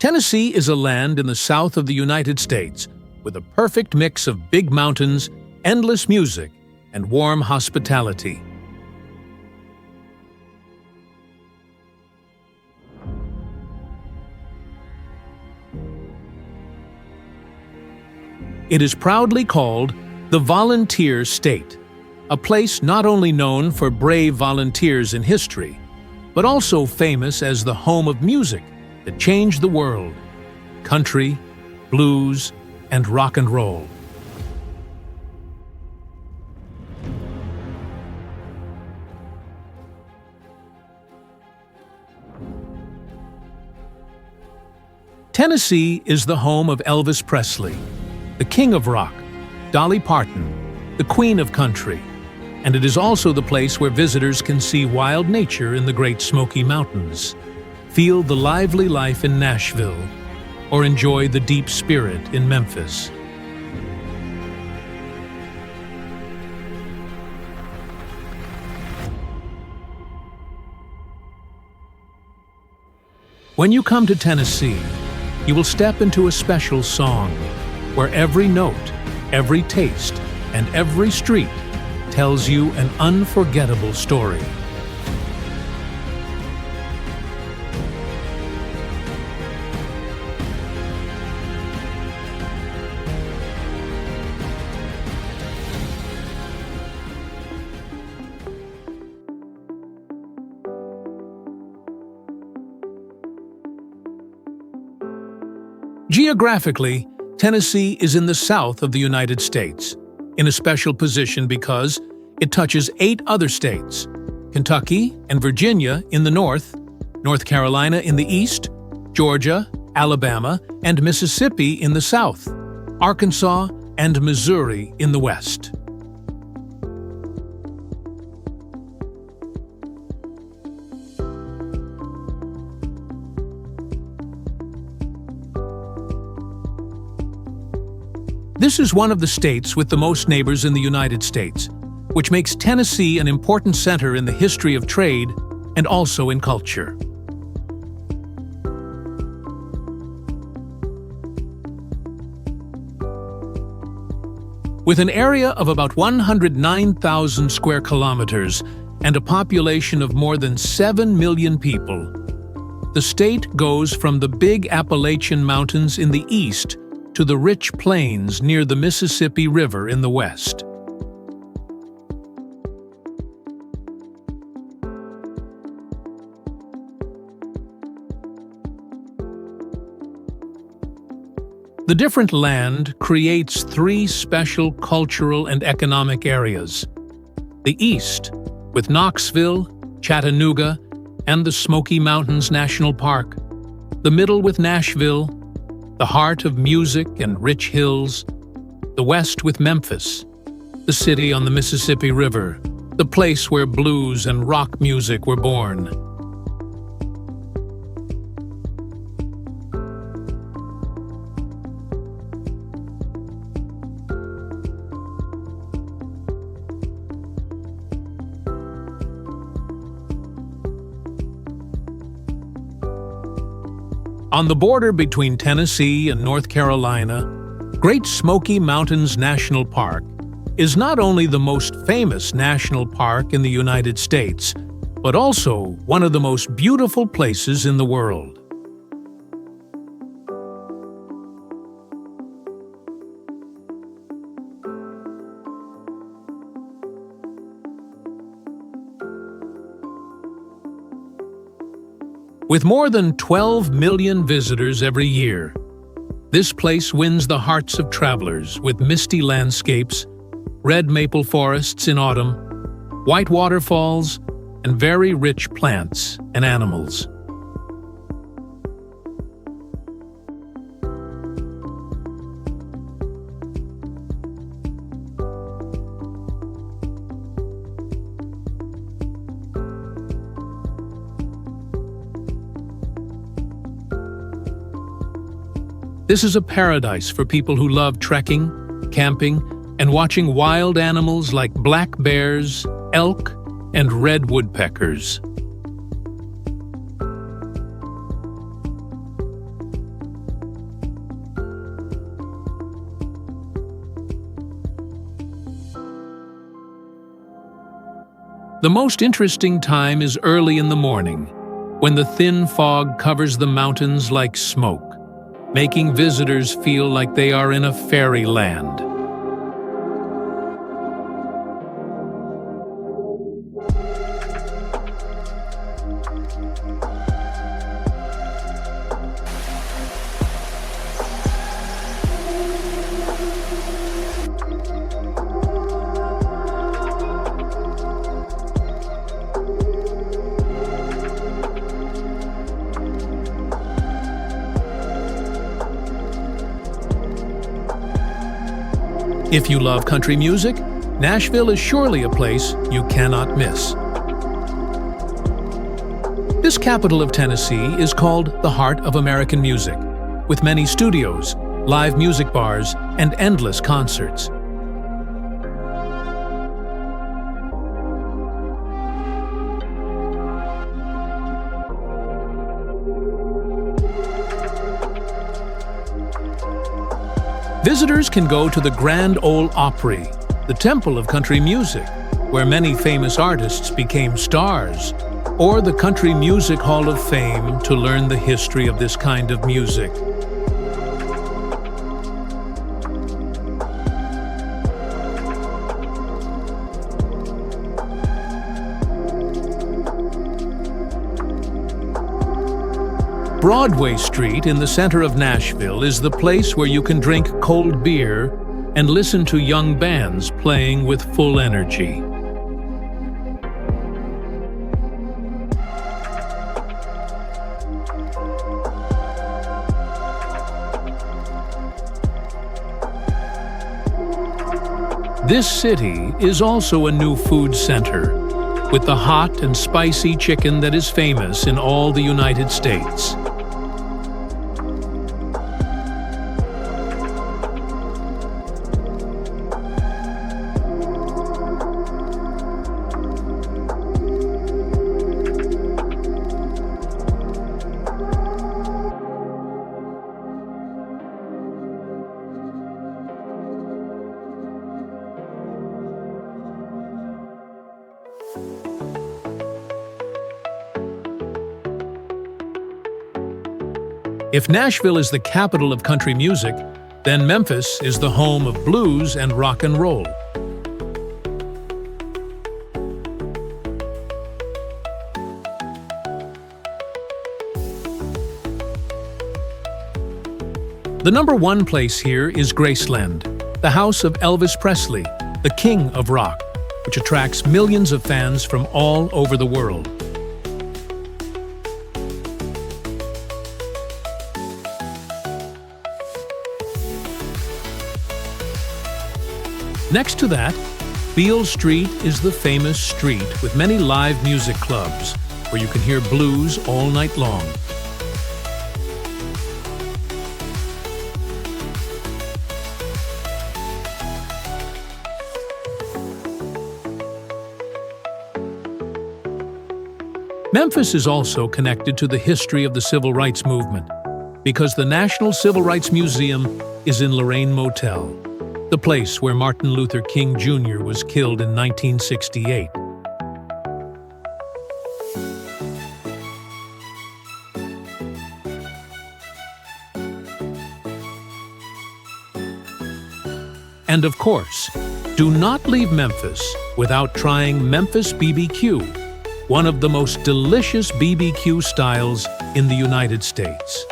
Tennessee is a land in the south of the United States with a perfect mix of big mountains, endless music, and warm hospitality. It is proudly called the Volunteer State, a place not only known for brave volunteers in history, but also famous as the home of music that changed the world: country, blues, and rock and roll. Tennessee is the home of Elvis Presley, the king of rock, Dolly Parton, the queen of country, and it is also the place where visitors can see wild nature in the Great Smoky Mountains, feel the lively life in Nashville, or enjoy the deep spirit in Memphis. When you come to Tennessee, you will step into a special song where every note, every taste, and every street tells you an unforgettable story. Geographically, Tennessee is in the south of the United States, in a special position because it touches 8 other states: Kentucky and Virginia in the north, North Carolina in the east, Georgia, Alabama, and Mississippi in the south, Arkansas and Missouri in the west. This is one of the states with the most neighbors in the United States, which makes Tennessee an important center in the history of trade and also in culture. With an area of about 109,000 square kilometers and a population of more than 7 million people, the state goes from the big Appalachian Mountains in the east to the rich plains near the Mississippi River in the west. The different land creates 3 special cultural and economic areas. The east, with Knoxville, Chattanooga, and the Smoky Mountains National Park. The middle with Nashville, the heart of music and rich hills. The west with Memphis, the city on the Mississippi River, the place where blues and rock music were born. On the border between Tennessee and North Carolina, Great Smoky Mountains National Park is not only the most famous national park in the United States, but also one of the most beautiful places in the world. With more than 12 million visitors every year, this place wins the hearts of travelers with misty landscapes, red maple forests in autumn, white waterfalls, and very rich plants and animals. This is a paradise for people who love trekking, camping, and watching wild animals like black bears, elk, and red woodpeckers. The most interesting time is early in the morning, when the thin fog covers the mountains like smoke, making visitors feel like they are in a fairyland. If you love country music, Nashville is surely a place you cannot miss. This capital of Tennessee is called the heart of American music, with many studios, live music bars, and endless concerts. Visitors can go to the Grand Ole Opry, the temple of country music, where many famous artists became stars, or the Country Music Hall of Fame to learn the history of this kind of music. Broadway Street in the center of Nashville is the place where you can drink cold beer and listen to young bands playing with full energy. This city is also a new food center, with the hot and spicy chicken that is famous in all the United States. If Nashville is the capital of country music, then Memphis is the home of blues and rock and roll. The number one place here is Graceland, the house of Elvis Presley, the king of rock, which attracts millions of fans from all over the world. Next to that, Beale Street is the famous street with many live music clubs, where you can hear blues all night long. Memphis is also connected to the history of the Civil Rights Movement, because the National Civil Rights Museum is in Lorraine Motel, the place where Martin Luther King Jr. was killed in 1968. And of course, do not leave Memphis without trying Memphis BBQ, one of the most delicious BBQ styles in the United States.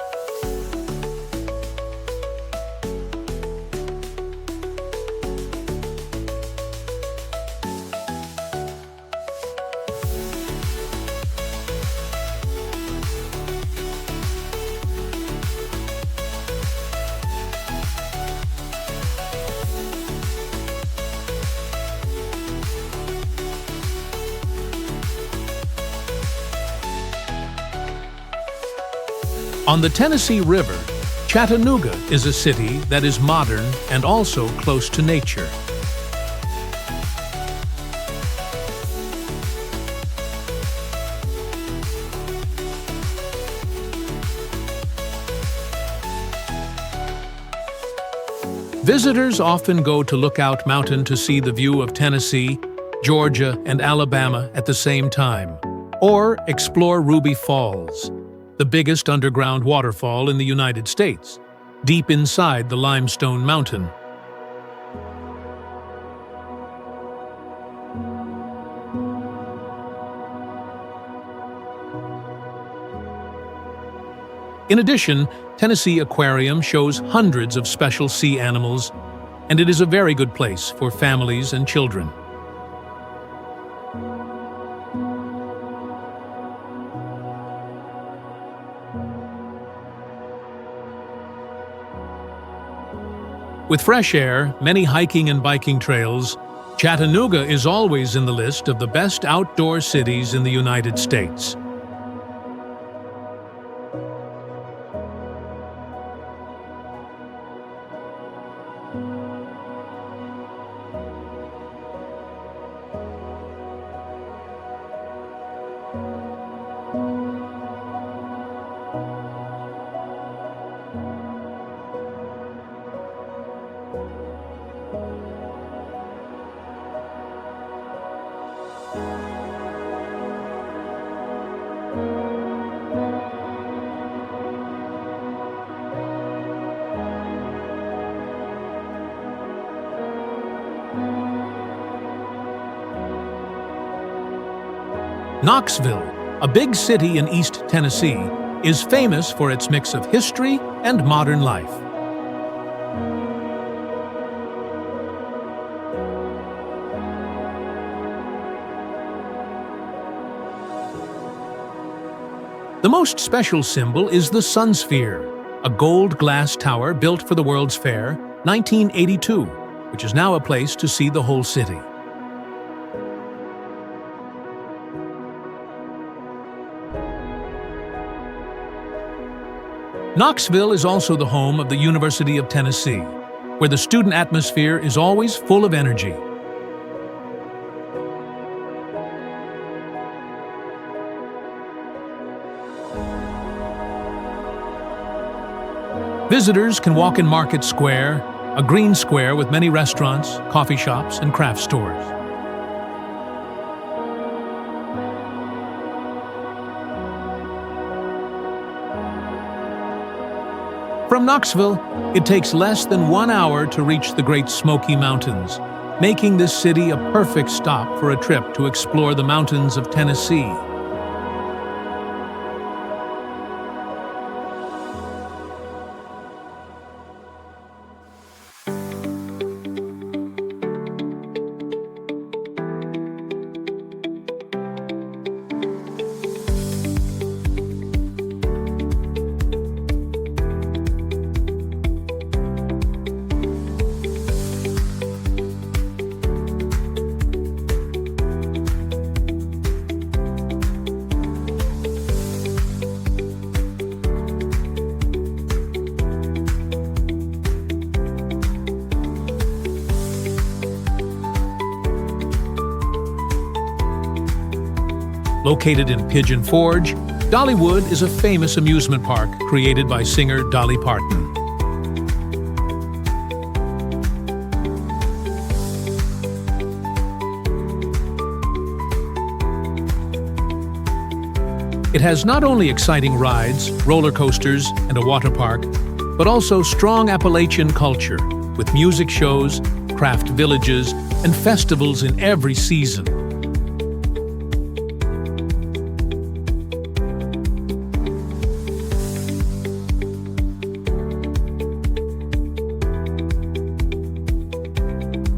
On the Tennessee River, Chattanooga is a city that is modern and also close to nature. Visitors often go to Lookout Mountain to see the view of Tennessee, Georgia, and Alabama at the same time. Or explore Ruby Falls, the biggest underground waterfall in the United States, deep inside the limestone mountain. In addition, Tennessee Aquarium shows hundreds of special sea animals, and it is a very good place for families and children. With fresh air, many hiking and biking trails, Chattanooga is always in the list of the best outdoor cities in the United States. Knoxville, a big city in East Tennessee, is famous for its mix of history and modern life. The most special symbol is the Sun Sphere, a gold glass tower built for the World's Fair, 1982, which is now a place to see the whole city. Knoxville is also the home of the University of Tennessee, where the student atmosphere is always full of energy. Visitors can walk in Market Square, a green square with many restaurants, coffee shops, and craft stores. From Knoxville, it takes less than 1 hour to reach the Great Smoky Mountains, making this city a perfect stop for a trip to explore the mountains of Tennessee. Located in Pigeon Forge, Dollywood is a famous amusement park created by singer Dolly Parton. It has not only exciting rides, roller coasters, and a water park, but also strong Appalachian culture with music shows, craft villages, and festivals in every season.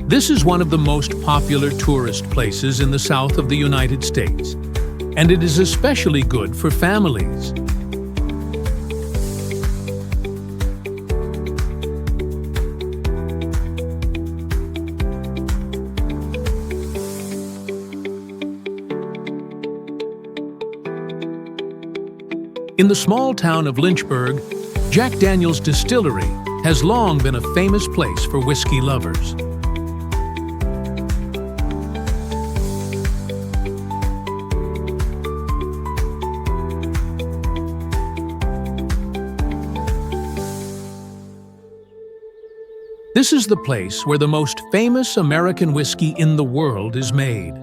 This is one of the most popular tourist places in the south of the United States, and it is especially good for families. In the small town of Lynchburg, Jack Daniel's Distillery has long been a famous place for whiskey lovers. This is the place where the most famous American whiskey in the world is made,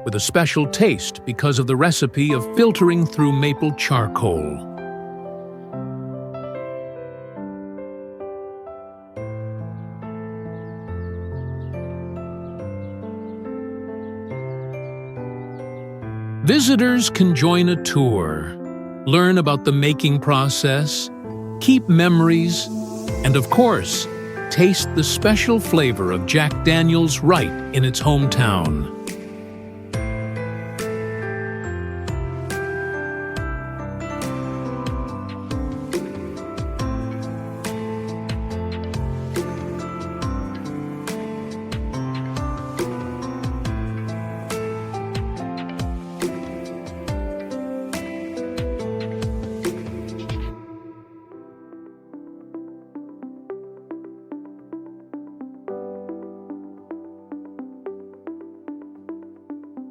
with a special taste because of the recipe of filtering through maple charcoal. Visitors can join a tour, learn about the making process, keep memories, and of course, taste the special flavor of Jack Daniel's right in its hometown.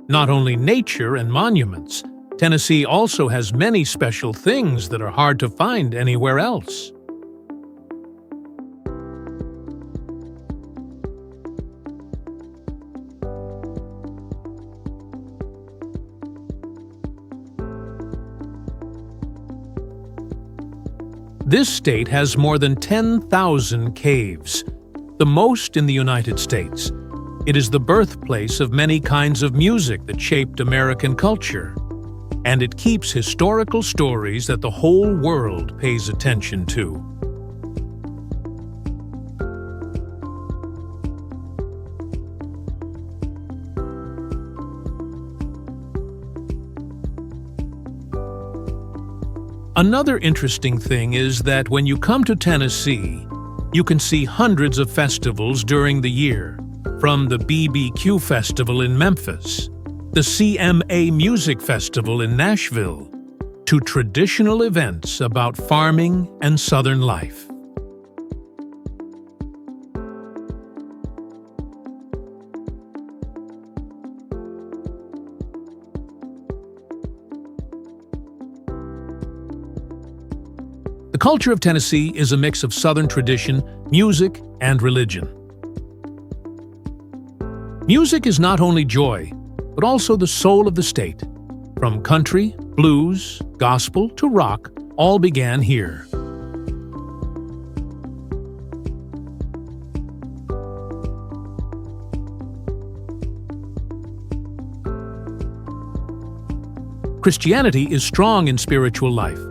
Not only nature and monuments, Tennessee also has many special things that are hard to find anywhere else. This state has more than 10,000 caves, the most in the United States. It is the birthplace of many kinds of music that shaped American culture, and it keeps historical stories that the whole world pays attention to. Another interesting thing is that when you come to Tennessee, you can see hundreds of festivals during the year. From the BBQ Festival in Memphis, the CMA Music Festival in Nashville, to traditional events about farming and Southern life. The culture of Tennessee is a mix of Southern tradition, music, and religion. Music is not only joy, but also the soul of the state. From country, blues, gospel, to rock, all began here. Christianity is strong in spiritual life,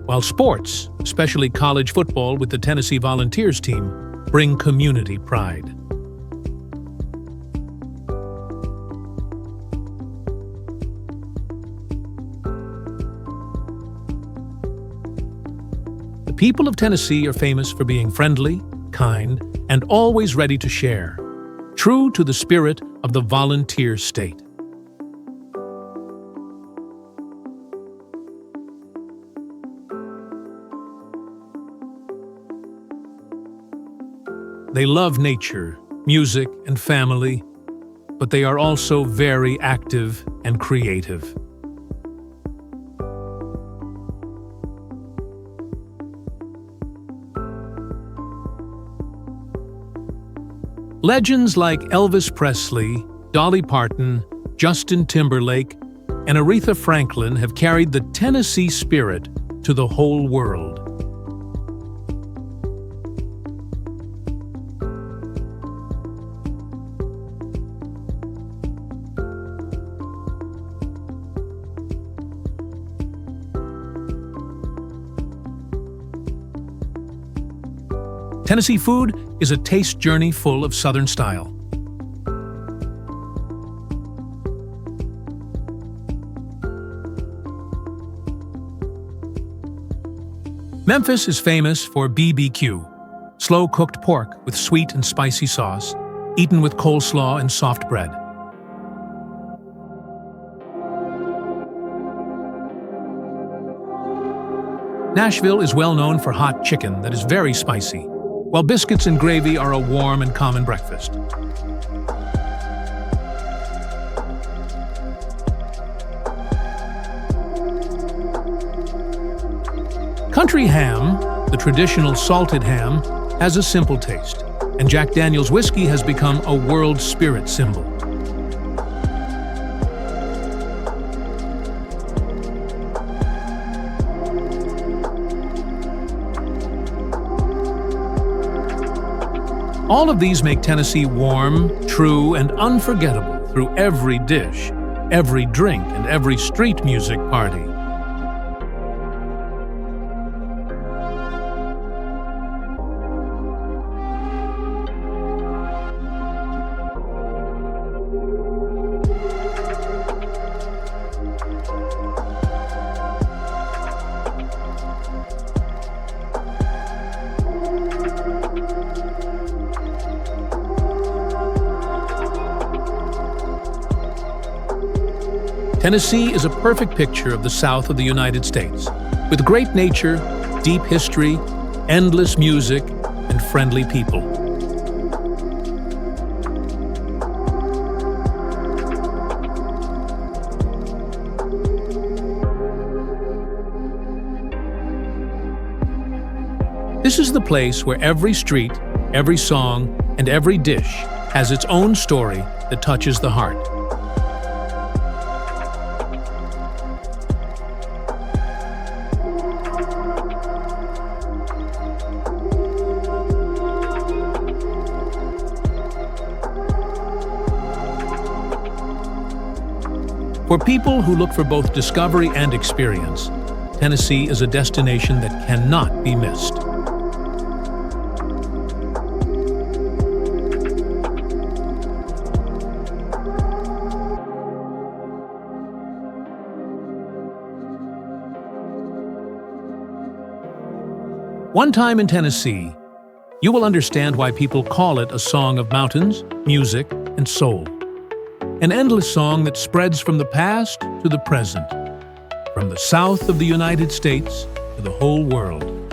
while sports, especially college football with the Tennessee Volunteers team, bring community pride. The people of Tennessee are famous for being friendly, kind, and always ready to share, true to the spirit of the volunteer state. They love nature, music, and family, but they are also very active and creative. Legends like Elvis Presley, Dolly Parton, Justin Timberlake, and Aretha Franklin have carried the Tennessee spirit to the whole world. Tennessee food is a taste journey full of Southern style. Memphis is famous for BBQ, slow-cooked pork with sweet and spicy sauce, eaten with coleslaw and soft bread. Nashville is well known for hot chicken that is very spicy, while biscuits and gravy are a warm and common breakfast. Country ham, the traditional salted ham, has a simple taste. and Jack Daniel's whiskey has become a world spirit symbol. All of these make Tennessee warm, true, and unforgettable through every dish, every drink, and every street music party. Tennessee is a perfect picture of the South of the United States, with great nature, deep history, endless music, and friendly people. This is the place where every street, every song, and every dish has its own story that touches the heart. For people who look for both discovery and experience, Tennessee is a destination that cannot be missed. One time in Tennessee, you will understand why people call it a song of mountains, music, and soul. An endless song that spreads from the past to the present, from the South of the United States to the whole world.